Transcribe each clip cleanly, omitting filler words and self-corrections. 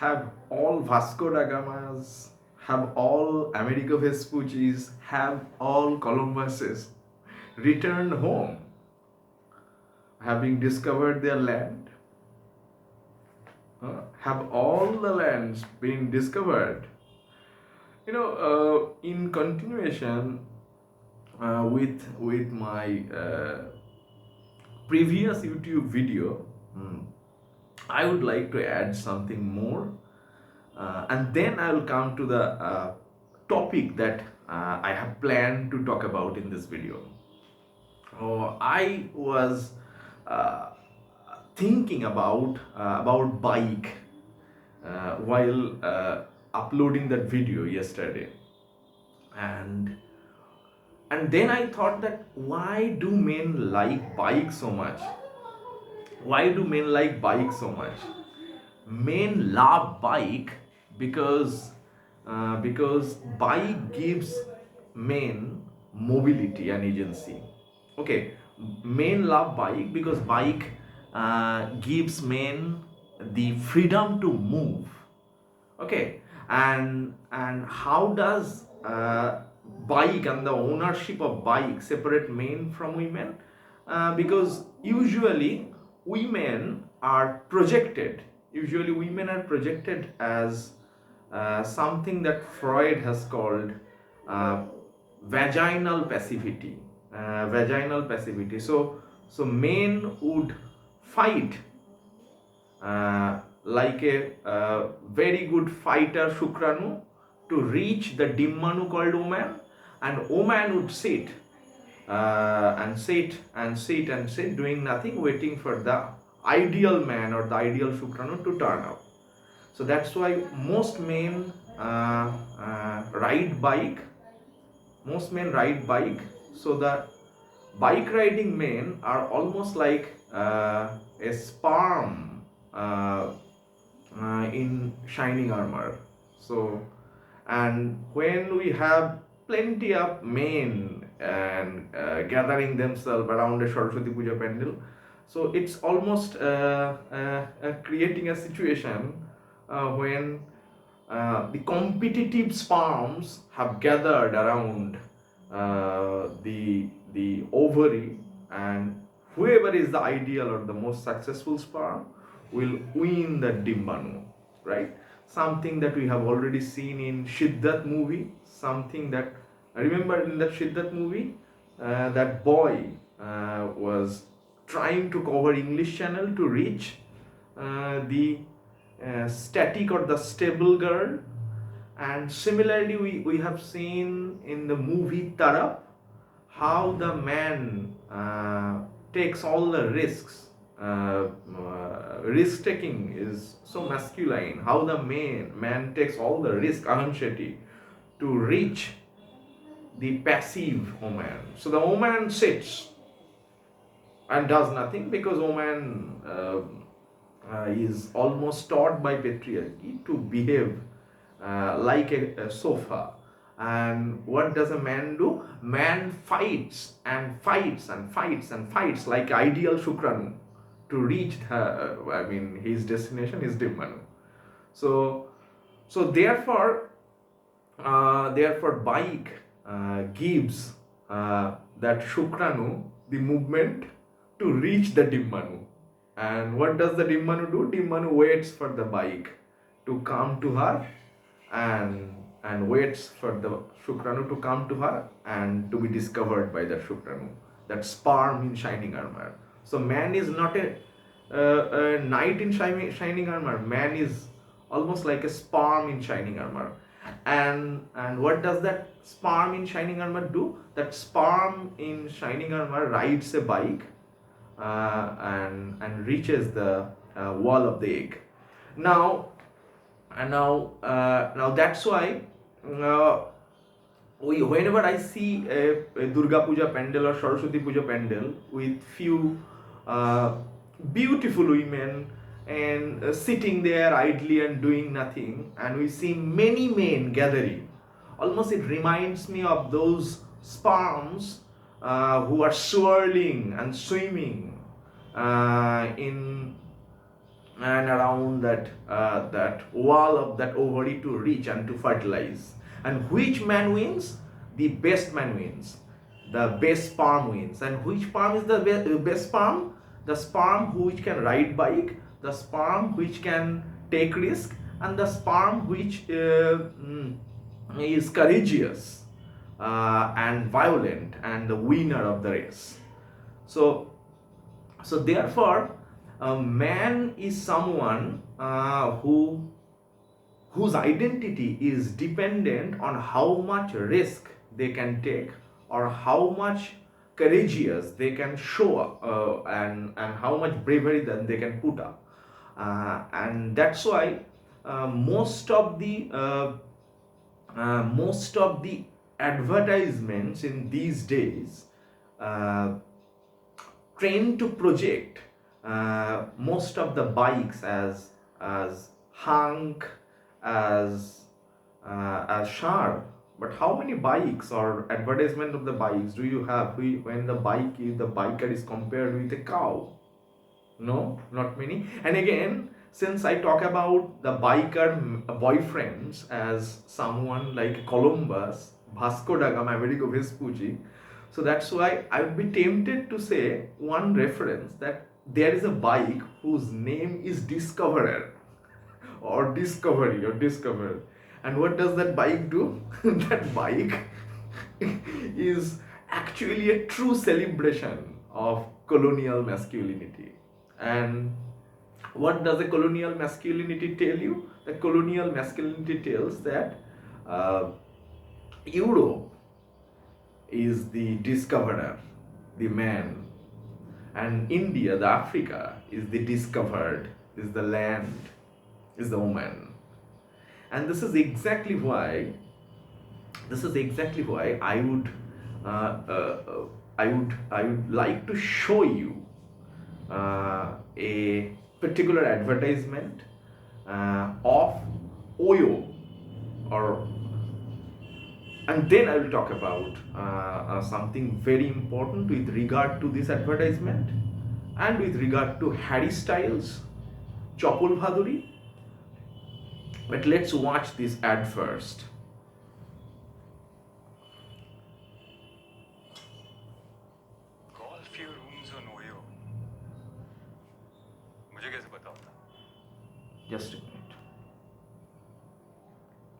have all Vasco da Gamas, have all Amerigo Vespucci's, have all Columbuses returned home, having discovered their land. Have all the lands been discovered? In continuation with my previous YouTube video, I would like to add something more, and then I will come to the topic that I have planned to talk about in this video. I was thinking about bike while uploading that video yesterday, and then I thought that why do men like bike so much? Why do men like bike so much? Men love bike because bike gives men mobility and agency. Okay, men love bike because bike gives men the freedom to move. Okay, and how does bike and the ownership of bike separate men from women? Because women are projected usually women are projected as something that Freud has called uh, vaginal passivity. So men would fight like a very good fighter Shukranu to reach the Dimmanu called woman, and woman would sit and sit doing nothing, waiting for the ideal man or the ideal Shukranu to turn up. So that's why most men ride bike. So the bike riding men are almost like a sperm in shining armor. So, and when we have plenty of men and gathering themselves around a Saraswati Puja pandal, so it's almost creating a situation when the competitive sperms have gathered around the ovary, and whoever is the ideal or the most successful sperm will win the Dimbanu, right? Something that we have already seen in Shiddat movie. Something that I remember in that Shiddat movie, that boy was trying to cover English Channel to reach the static or the stable girl. And similarly, we have seen in the movie Tarap how the man takes all the risks. Risk taking is so masculine. How the man takes all the risk, Ahansheti, to reach the passive woman. So the woman sits and does nothing because woman is almost taught by patriarchy to behave like a sofa. And what does a man do? Man fights and fights and fights and fights like ideal Shukranu to reach his destination, his Dimmanu. So therefore bike gives that Shukranu the movement to reach the Dimmanu. And what does the Dimmanu do? Dimmanu waits for the bike to come to her and waits for the Shukranu to come to her and to be discovered by the Shukranu, that sperm in shining armor. So man is not a knight in shining armor. Man is almost like a sperm in shining armor. And what does that sperm in shining armor do? That sperm in shining armor rides a bike and reaches the wall of the egg. Now that's why whenever I see a Durga Puja pandal or Saraswati Puja pandal with few beautiful women and sitting there idly and doing nothing, and we see many men gathering, almost it reminds me of those sperms who are swirling and swimming in and around that wall of that ovary to reach and to fertilize. And which man wins? The best man wins. The best sperm wins. And which sperm is the best sperm? The sperm which can ride bike, the sperm which can take risk, and the sperm which is courageous and violent and the winner of the race. So therefore, a man is someone whose identity is dependent on how much risk they can take, or how much courageous they can show and how much bravery that they can put up. And that's why most of the advertisements in these days uh, trained to project most of the bikes as hunk, as sharp. But how many bikes or advertisement of the bikes do you have when the biker is compared with a cow? No, not many. And again, since I talk about the biker boyfriends as someone like Columbus, Vasco da Gama, Amerigo Vespucci, so that's why I would be tempted to say one reference that there is a bike whose name is Discoverer or Discovery or Discover. And what does that bike do? That bike is actually a true celebration of colonial masculinity. And what does the colonial masculinity tell you? The colonial masculinity tells that Europe is the discoverer, the man, and India, the Africa, is the discovered, is the land, is the woman. And this is exactly why I would like to show you a particular advertisement of OYO, or and then I will talk about something very important with regard to this advertisement and with regard to Harry Styles, Chapal Bhaduri. But let's watch this ad first. Call few rooms on OYO. मुझे कैसे पता होता? Just a minute.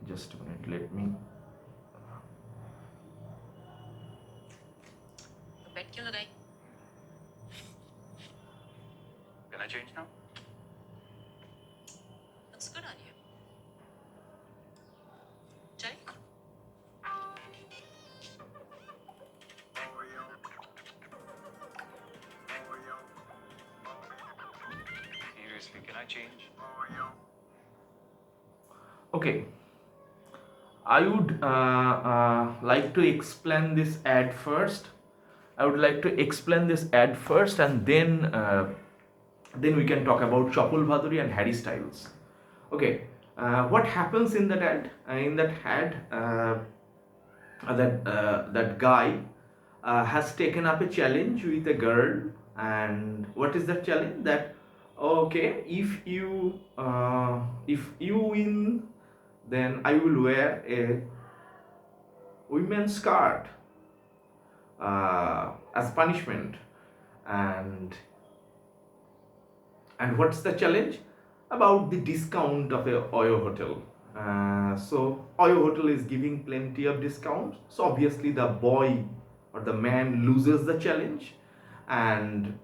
Just a minute. Let me. बेट क्यों लगाई? Can I change now? Looks good on you. Jay? Seriously, can I change? Okay. I would like to explain this ad first. And then we can talk about Chapal Bhaduri and Harry Styles. Okay, what happens in that ad? That guy has taken up a challenge with a girl, and what is that challenge? That okay, if you win, then I will wear a women's skirt as punishment. And what's the challenge? About the discount of a OYO hotel. So OYO hotel is giving plenty of discounts. So obviously the boy or the man loses the challenge, and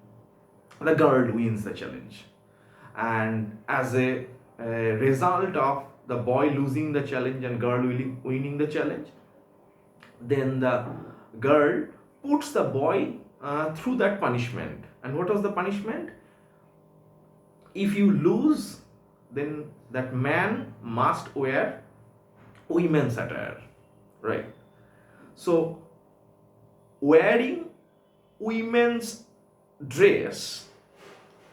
the girl wins the challenge. And as a result of the boy losing the challenge and girl winning the challenge, then the girl puts the boy through that punishment. And what was the punishment? If you lose, then that man must wear women's attire, right? So wearing women's dress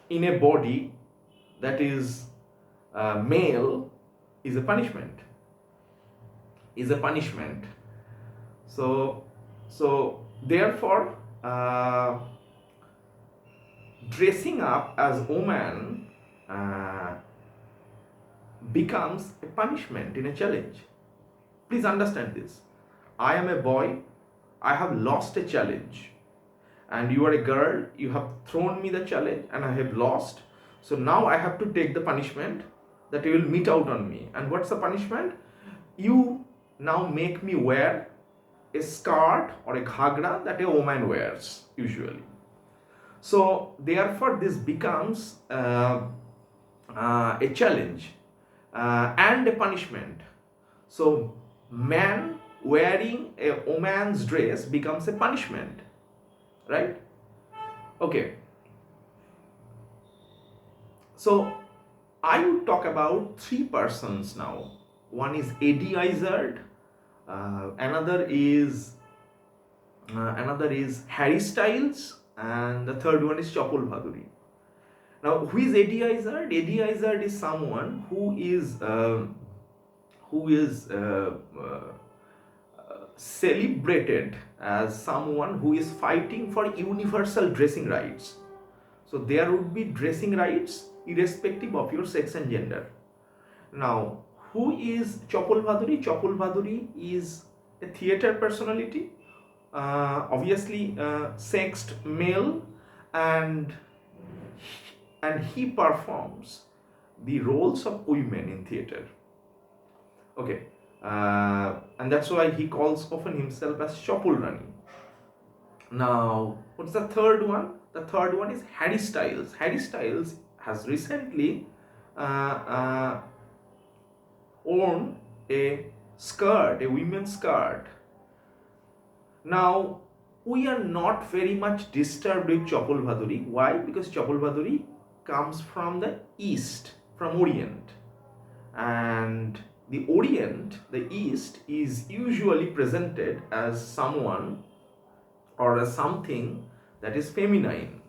in a body that is male is a punishment. So therefore, dressing up as woman uh, becomes a punishment in a challenge. Please understand this. I am a boy, I have lost a challenge, and you are a girl, you have thrown me the challenge and I have lost. So now I have to take the punishment that you will mete out on me. And what's the punishment? You now make me wear a skirt or a ghagra that a woman wears usually. So therefore this becomes a challenge and a punishment. So man wearing a woman's dress becomes a punishment, right? Okay. So I would talk about three persons now. One is Eddie Izzard, another is Harry Styles, and the third one is Chapal Bhaduri. Now, who is Eddie Izzard? Eddie Izzard is someone who is celebrated as someone who is fighting for universal dressing rights. So there would be dressing rights irrespective of your sex and gender. Now, who is Chapal Bhaduri? Chapal Bhaduri is a theatre personality, obviously sexed male, and he performs the roles of women in theatre. Okay, and that's why he calls often himself as Chapal Rani. Now, what's the third one? The third one is Harry Styles. Harry Styles has recently worn a skirt, a women's skirt. Now, we are not very much disturbed with Chapal Bhaduri. Why? Because Chapal Bhaduri comes from the East, from Orient. And the Orient, the East, is usually presented as someone or as something that is feminine.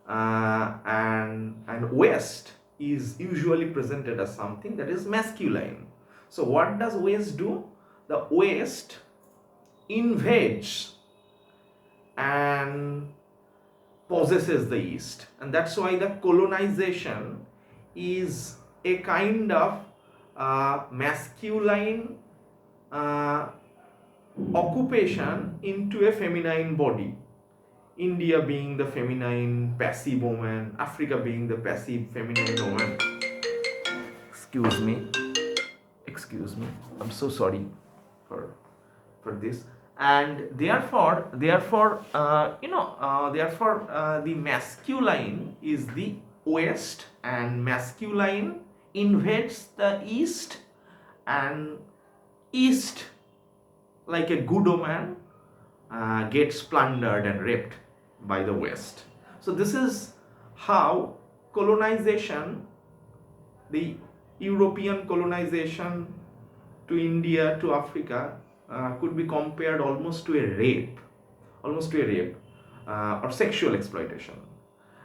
And West is usually presented as something that is masculine. So what does West do? The West invades and possesses the East, and that's why the colonization is a kind of masculine occupation into a feminine body. India being the feminine passive woman, Africa being the passive feminine woman. Excuse me, I'm so sorry for this. And therefore the masculine is the West, and masculine invades the East, and East, like a good woman, gets plundered and raped by the West. So this is how colonization, the European colonization to India, to Africa, could be compared almost to a rape or sexual exploitation.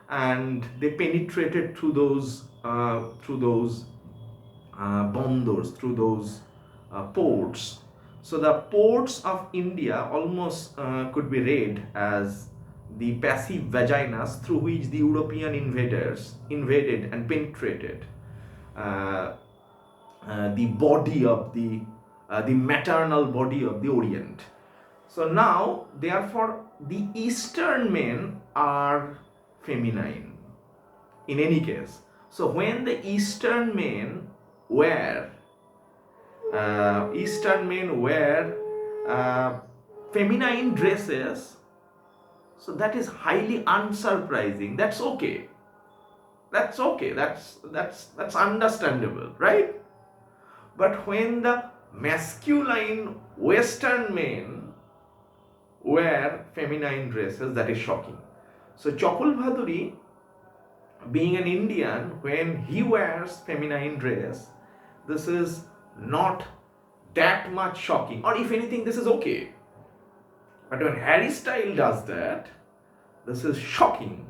And they penetrated through those bondors, through those ports. So the ports of India almost could be read as the passive vaginas through which the European invaders invaded and penetrated the body of the maternal body of the Orient. So now, therefore, the Eastern men are feminine in any case. So when the Eastern men wear feminine dresses, so that is highly unsurprising. That's okay. That's understandable, right? But when the masculine Western men wear feminine dresses, that is shocking. So Chapal Bhaduri, being an Indian, when he wears feminine dress, this is not that much shocking, or if anything, this is okay. But when Harry Styles does that, this is shocking.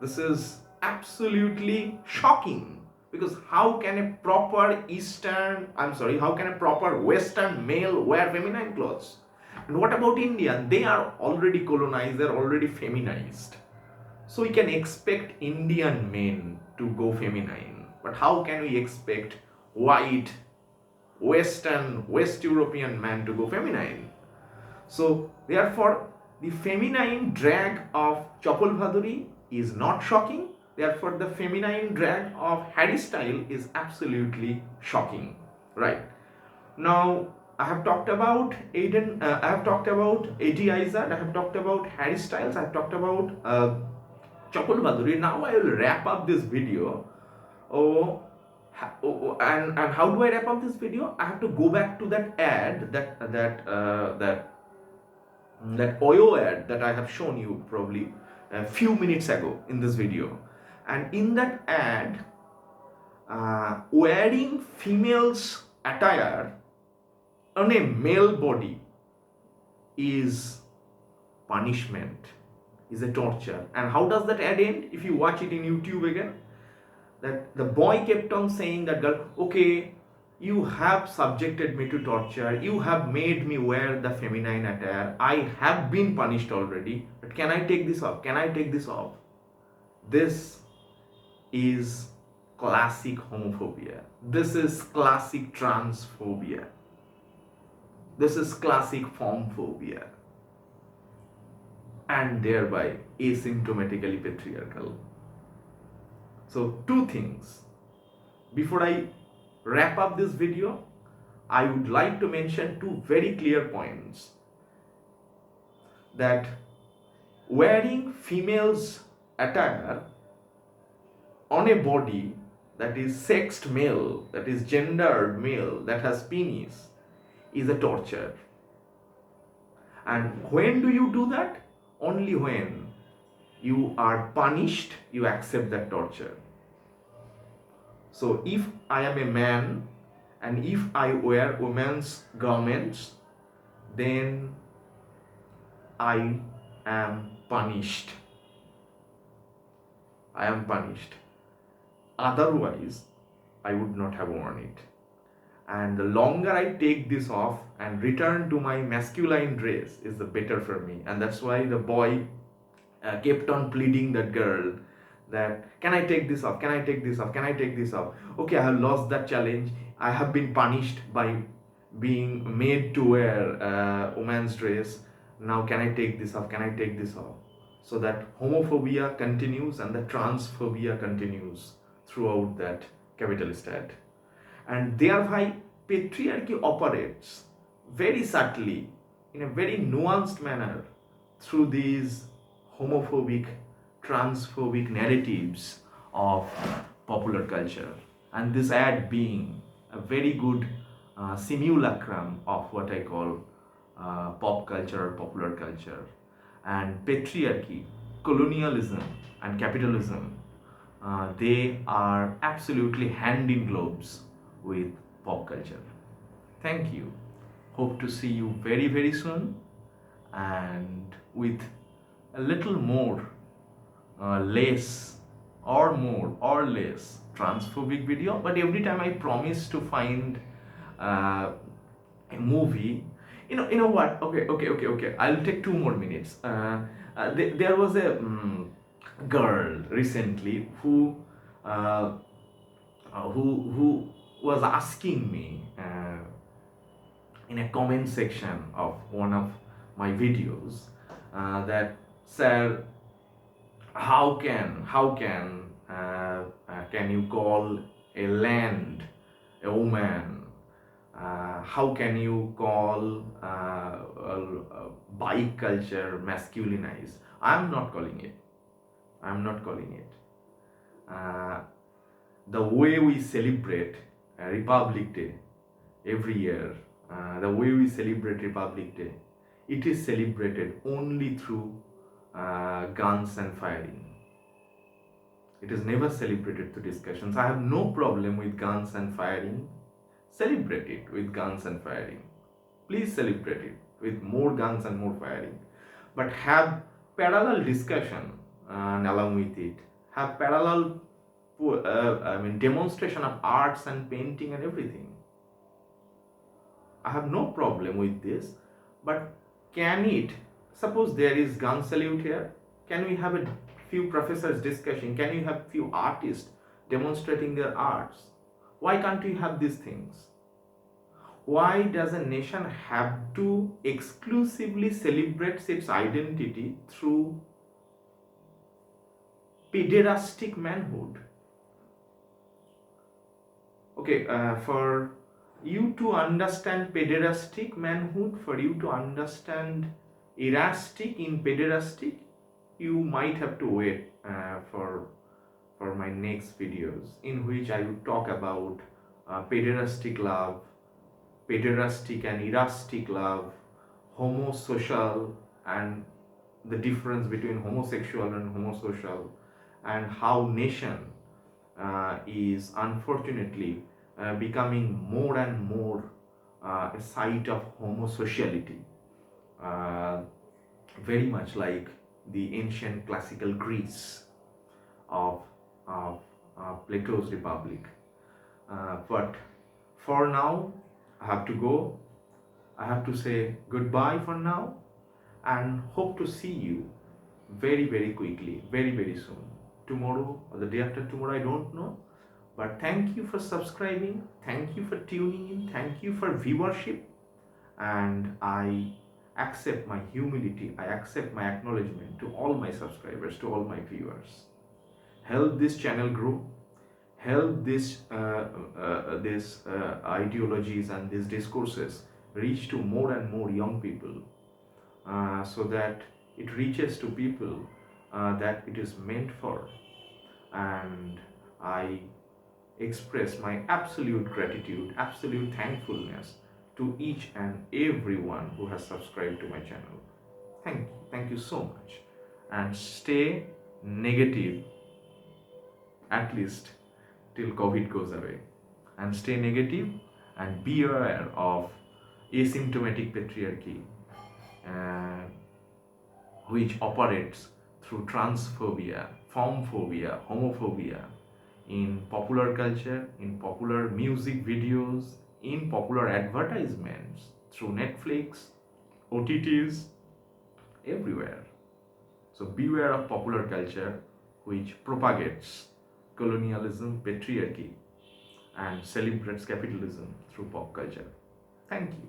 This is absolutely shocking. Because how can a proper Western male wear feminine clothes? And what about India? They are already colonized, they're already feminized. So we can expect Indian men to go feminine. But how can we expect white, West European man to go feminine? So, therefore, the feminine drag of Chapal Bhaduri is not shocking. Therefore, the feminine drag of Harry Style is absolutely shocking. Right. Now, I have talked about I have talked about A.T. Izzard, I have talked about Harry Styles, I have talked about Chapal Bhaduri. Now I will wrap up this video. Oh, and how do I wrap up this video? I have to go back to that ad, that OYO ad that I have shown you probably a few minutes ago in this video. And in that ad, wearing females' attire on a male body is punishment, is a torture. And how does that ad end? If you watch it in YouTube again, that the boy kept on saying that girl, okay, you have subjected me to torture, you have made me wear the feminine attire, I have been punished already, but can I take this off? Can I take this off? This is classic homophobia. This is classic transphobia. This is classic formphobia. And thereby asymptomatically patriarchal. So, two things. Before I wrap up this video, I would like to mention two very clear points. That wearing females' attire on a body that is sexed male, that is gendered male, that has penis, is a torture. And when do you do that? Only when you are punished, you accept that torture. So if I am a man and if I wear women's garments, then I am punished. I am punished. Otherwise, I would not have worn it. And the longer I take this off and return to my masculine dress is the better for me. And that's why the boy kept on pleading that girl that, can I take this off? Can I take this off? Can I take this off? Okay, I have lost that challenge. I have been punished by being made to wear a woman's dress. Now can I take this off? Can I take this off? So that homophobia continues and the transphobia continues throughout that capitalist ad. And thereby patriarchy operates very subtly, in a very nuanced manner, through these homophobic, transphobic narratives of popular culture. And this ad being a very good simulacrum of what I call pop culture or popular culture. And patriarchy, colonialism, and capitalism, they are absolutely hand in gloves with pop culture. Thank you. Hope to see you very, very soon and with a little more, less or more or less transphobic video. But every time I promise to find a movie, you know what? Okay. I'll take 2 more minutes. There was a girl recently who was asking me in a comment section of one of my videos that, sir, how can you call a land a woman? How can you call bike culture masculinized? I'm not calling it. The way we celebrate Republic Day every year, the way we celebrate Republic Day, it is celebrated only through guns and firing. It is never celebrated through discussions. I have no problem with guns and firing. Celebrate it with guns and firing. Please celebrate it with more guns and more firing. But have parallel discussion along with it. Have parallel demonstration of arts and painting and everything. I have no problem with this, but suppose there is gun salute here, can we have a few professors discussion, can you have few artists demonstrating their arts. Why can't we have these things? Why does a nation have to exclusively celebrate its identity through pederastic manhood? Okay, for you to understand pederastic manhood, for you to understand erastic in pederastic, you might have to wait for my next videos, in which I will talk about pederastic love, pederastic and erastic love, homosocial, and the difference between homosexual and homosocial, and how nation is unfortunately becoming more and more a site of homosociality, uh, very much like the ancient classical Greece of, Plato's Republic. But for now, I have to go. I have to say goodbye for now, and hope to see you very, very quickly, very, very soon. Tomorrow or the day after tomorrow, I don't know. But thank you for subscribing. Thank you for tuning in. Thank you for viewership. And I accept my humility. I accept my acknowledgement to all my subscribers, to all my viewers. Help this channel grow. Help this ideologies and these discourses reach to more and more young people, so that it reaches to people that it is meant for. And I express my absolute gratitude, absolute thankfulness to each and everyone who has subscribed to my channel. Thank you so much, and stay negative, at least till COVID goes away. And stay negative and be aware of asymptomatic patriarchy, uh, which operates through transphobia, formphobia, homophobia in popular culture, in popular music videos, in popular advertisements, through Netflix, OTTs, everywhere. So beware of popular culture which propagates colonialism, patriarchy, and celebrates capitalism through pop culture. Thank you.